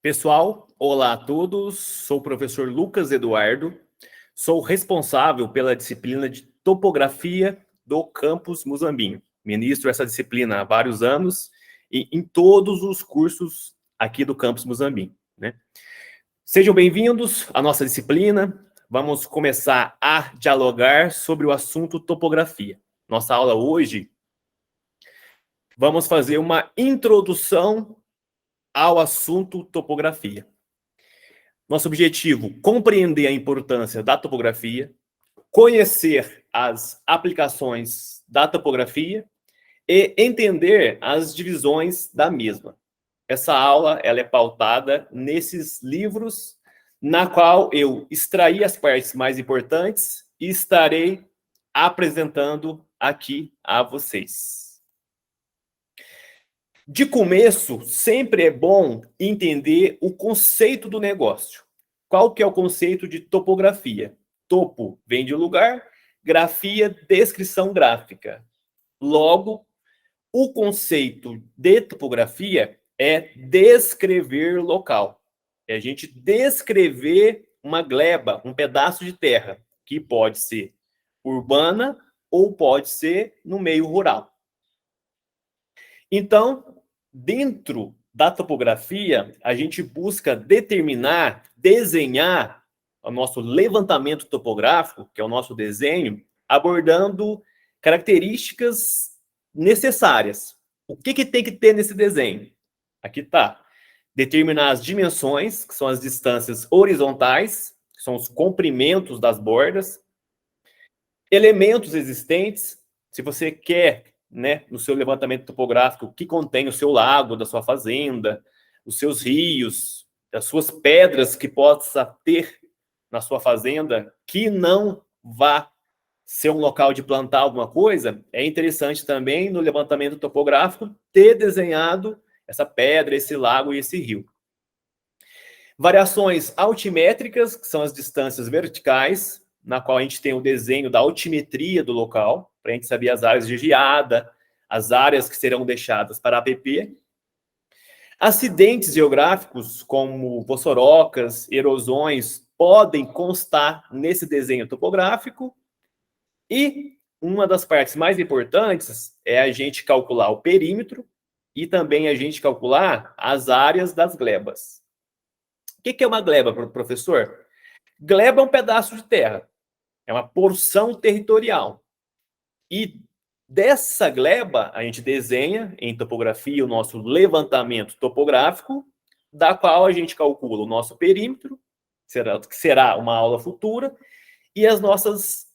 Pessoal, olá a todos. Sou o professor Lucas Eduardo. Sou responsável pela disciplina de topografia do campus Muzambinho. Ministro essa disciplina há vários anos e em todos os cursos aqui do campus Muzambinho, né? Sejam bem-vindos à nossa disciplina. Vamos começar a dialogar sobre o assunto topografia. Nossa aula hoje, vamos fazer uma introdução ao assunto topografia. Nosso objetivo, compreender a importância da topografia, conhecer as aplicações da topografia e entender as divisões da mesma. Essa aula ela é pautada nesses livros, na qual eu extraí as partes mais importantes e estarei apresentando aqui a vocês. De começo, sempre é bom entender o conceito do negócio. Qual que é o conceito de topografia? Topo vem de lugar, grafia, descrição gráfica. Logo, o conceito de topografia é descrever local. É a gente descrever uma gleba, um pedaço de terra, que pode ser urbana ou pode ser no meio rural. Então, dentro da topografia, a gente busca determinar, desenhar o nosso levantamento topográfico, que é o nosso desenho, abordando características necessárias. O que tem que ter nesse desenho? Aqui está. Determinar as dimensões, que são as distâncias horizontais, que são os comprimentos das bordas. Elementos existentes, se você quer, né, no seu levantamento topográfico, que contém o seu lago, da sua fazenda, os seus rios, as suas pedras que possa ter na sua fazenda, que não vá ser um local de plantar alguma coisa, é interessante também, no levantamento topográfico, ter desenhado essa pedra, esse lago e esse rio. Variações altimétricas, que são as distâncias verticais, na qual a gente tem o desenho da altimetria do local, para a gente saber as áreas de geada, as áreas que serão deixadas para APP. Acidentes geográficos, como vossorocas, erosões, podem constar nesse desenho topográfico. E uma das partes mais importantes é a gente calcular o perímetro e também a gente calcular as áreas das glebas. O que é uma gleba, professor? Gleba é um pedaço de terra. É uma porção territorial. E dessa gleba, a gente desenha em topografia o nosso levantamento topográfico, da qual a gente calcula o nosso perímetro, que será uma aula futura, e as nossas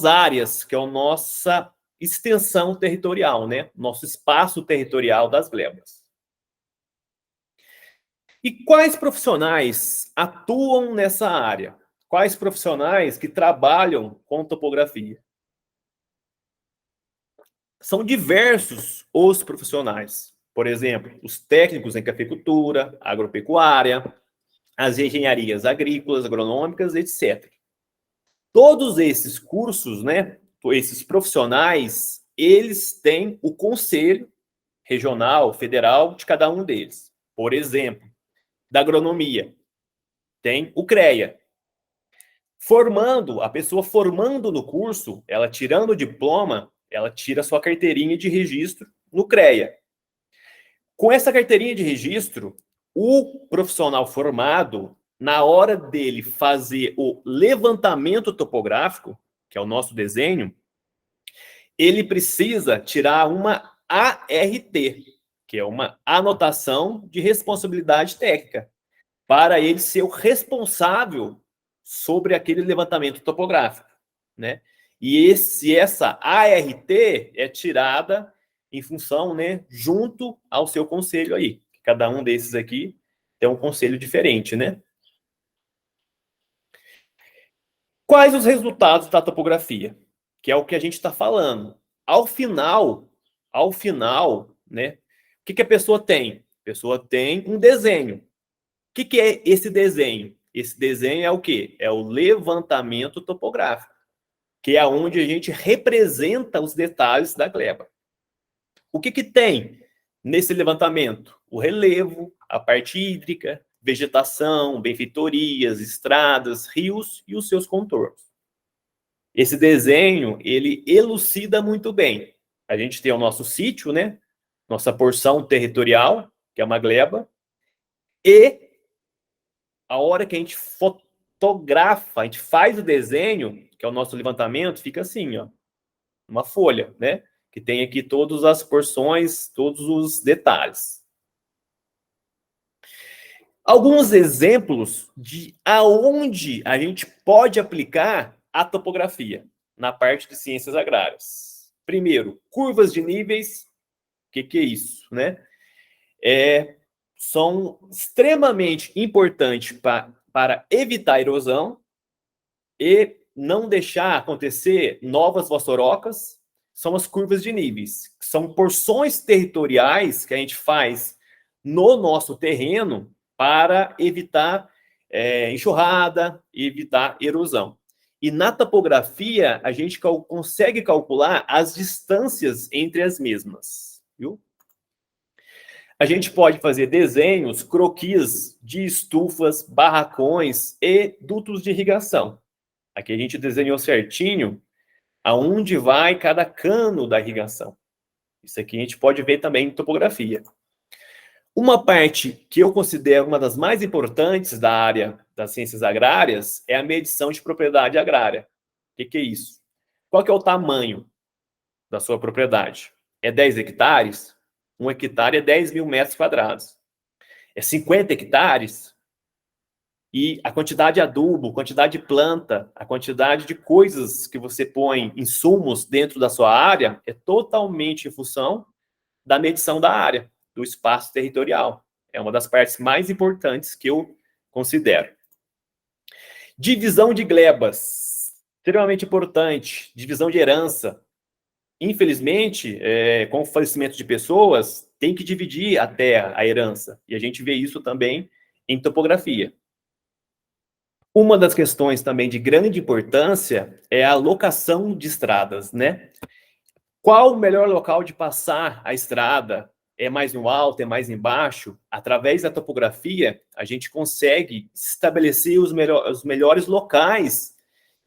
áreas, que é a nossa extensão territorial, né? Nosso espaço territorial das glebas. E quais profissionais atuam nessa área? Quais profissionais que trabalham com topografia? São diversos os profissionais. Por exemplo, os técnicos em cafeicultura, agropecuária, as engenharias agrícolas, agronômicas, etc. Todos esses cursos, né, esses profissionais, eles têm o conselho regional, federal de cada um deles. Por exemplo, da agronomia, tem o CREA. A pessoa formando no curso, ela tirando o diploma, ela tira sua carteirinha de registro no CREA. Com essa carteirinha de registro, o profissional formado, na hora dele fazer o levantamento topográfico, que é o nosso desenho, ele precisa tirar uma ART, que é uma anotação de responsabilidade técnica, para ele ser o responsável sobre aquele levantamento topográfico, né? E essa ART é tirada em função, né, junto ao seu conselho aí. Cada um desses aqui tem um conselho diferente, né? Quais os resultados da topografia? Que é o que a gente está falando. Ao final, né, o que a pessoa tem? A pessoa tem um desenho. O que é esse desenho? Esse desenho é o quê? É o levantamento topográfico, que é onde a gente representa os detalhes da gleba. O que tem nesse levantamento? O relevo, a parte hídrica, vegetação, benfeitorias, estradas, rios e os seus contornos. Esse desenho, ele elucida muito bem. A gente tem o nosso sítio, né? Nossa porção territorial, que é uma gleba, e a hora que a gente fotografa, a gente faz o desenho, que é o nosso levantamento, fica assim, ó, uma folha, né? Que tem aqui todas as porções, todos os detalhes. Alguns exemplos de aonde a gente pode aplicar a topografia na parte de ciências agrárias. Primeiro, curvas de níveis. O que é isso, né? São extremamente importantes para evitar a erosão e não deixar acontecer novas vassourocas. São as curvas de níveis. São porções territoriais que a gente faz no nosso terreno para evitar enxurrada, evitar erosão. E na topografia, a gente consegue calcular as distâncias entre as mesmas, viu? A gente pode fazer desenhos, croquis de estufas, barracões e dutos de irrigação. Aqui a gente desenhou certinho aonde vai cada cano da irrigação. Isso aqui a gente pode ver também em topografia. Uma parte que eu considero uma das mais importantes da área das ciências agrárias é a medição de propriedade agrária. O que é isso? Qual que é o tamanho da sua propriedade? É 10 hectares? 1 hectare é 10 mil metros quadrados. É 50 hectares? E a quantidade de adubo, quantidade de planta, a quantidade de coisas que você põe, insumos dentro da sua área, é totalmente em função da medição da área, do espaço territorial. É uma das partes mais importantes que eu considero. Divisão de glebas, extremamente importante. Divisão de herança. Infelizmente, com o falecimento de pessoas, tem que dividir a terra, a herança. E a gente vê isso também em topografia. Uma das questões também de grande importância é a locação de estradas, né? Qual o melhor local de passar a estrada? É mais no alto, é mais embaixo? Através da topografia, a gente consegue estabelecer os melhores locais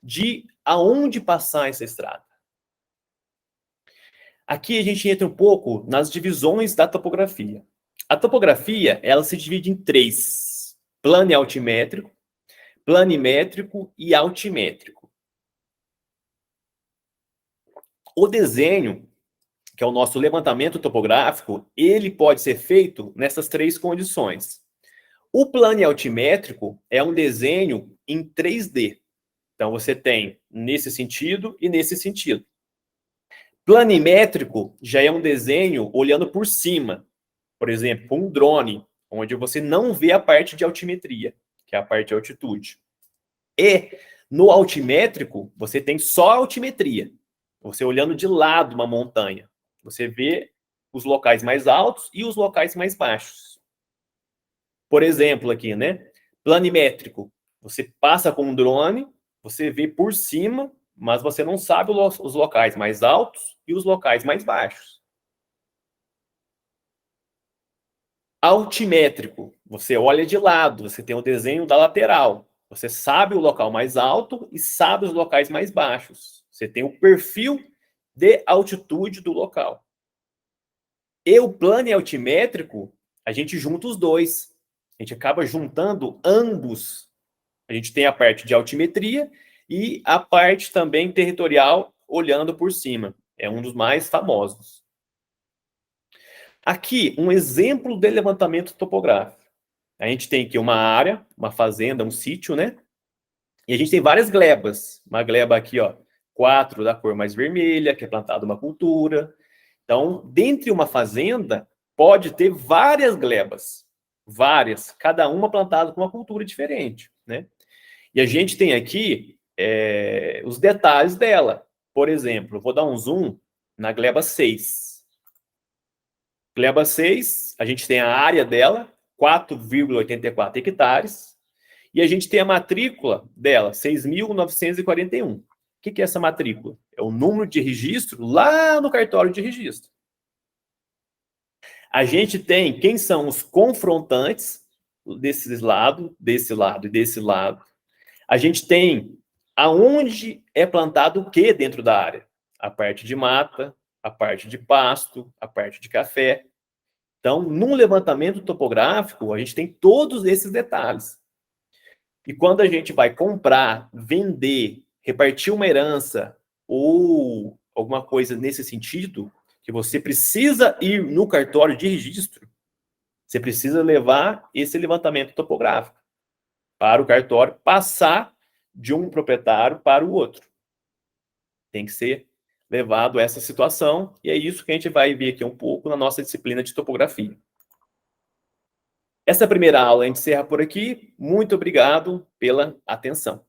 de aonde passar essa estrada. Aqui a gente entra um pouco nas divisões da topografia. A topografia, ela se divide em 3: plano e altimétrico, planimétrico e altimétrico. O desenho, que é o nosso levantamento topográfico, ele pode ser feito nessas 3 condições. O plano e altimétrico é um desenho em 3D. Então, você tem nesse sentido e nesse sentido. Planimétrico já é um desenho olhando por cima. Por exemplo, com um drone, onde você não vê a parte de altimetria, que é a parte de altitude. E no altimétrico, você tem só a altimetria. Você olhando de lado uma montanha. Você vê os locais mais altos e os locais mais baixos. Por exemplo, aqui, né? Planimétrico. Você passa com um drone, você vê por cima, mas você não sabe os locais mais altos e os locais mais baixos. Altimétrico. Você olha de lado, você tem o desenho da lateral. Você sabe o local mais alto e sabe os locais mais baixos. Você tem o perfil de altitude do local. E o plano altimétrico, a gente junta os dois. A gente acaba juntando ambos. A gente tem a parte de altimetria e a parte também territorial, olhando por cima. É um dos mais famosos. Aqui, um exemplo de levantamento topográfico. A gente tem aqui uma área, uma fazenda, um sítio, né? E a gente tem várias glebas. Uma gleba aqui, ó, 4 da cor mais vermelha, que é plantada uma cultura. Então, dentre uma fazenda, pode ter várias glebas. Várias, cada uma plantada com uma cultura diferente, né? E a gente tem aqui os detalhes dela. Por exemplo, vou dar um zoom na gleba 6. Gleba 6, a gente tem a área dela, 4,84 hectares, e a gente tem a matrícula dela, 6.941. O que é essa matrícula? É o número de registro lá no cartório de registro. A gente tem quem são os confrontantes desse lado e desse lado. A gente tem aonde é plantado o que dentro da área? A parte de mata, a parte de pasto, a parte de café. Então, num levantamento topográfico, a gente tem todos esses detalhes. E quando a gente vai comprar, vender, repartir uma herança ou alguma coisa nesse sentido, que você precisa ir no cartório de registro, você precisa levar esse levantamento topográfico para o cartório passar de um proprietário para o outro. Tem que ser levado a essa situação, e é isso que a gente vai ver aqui um pouco na nossa disciplina de topografia. Essa primeira aula a gente encerra por aqui. Muito obrigado pela atenção.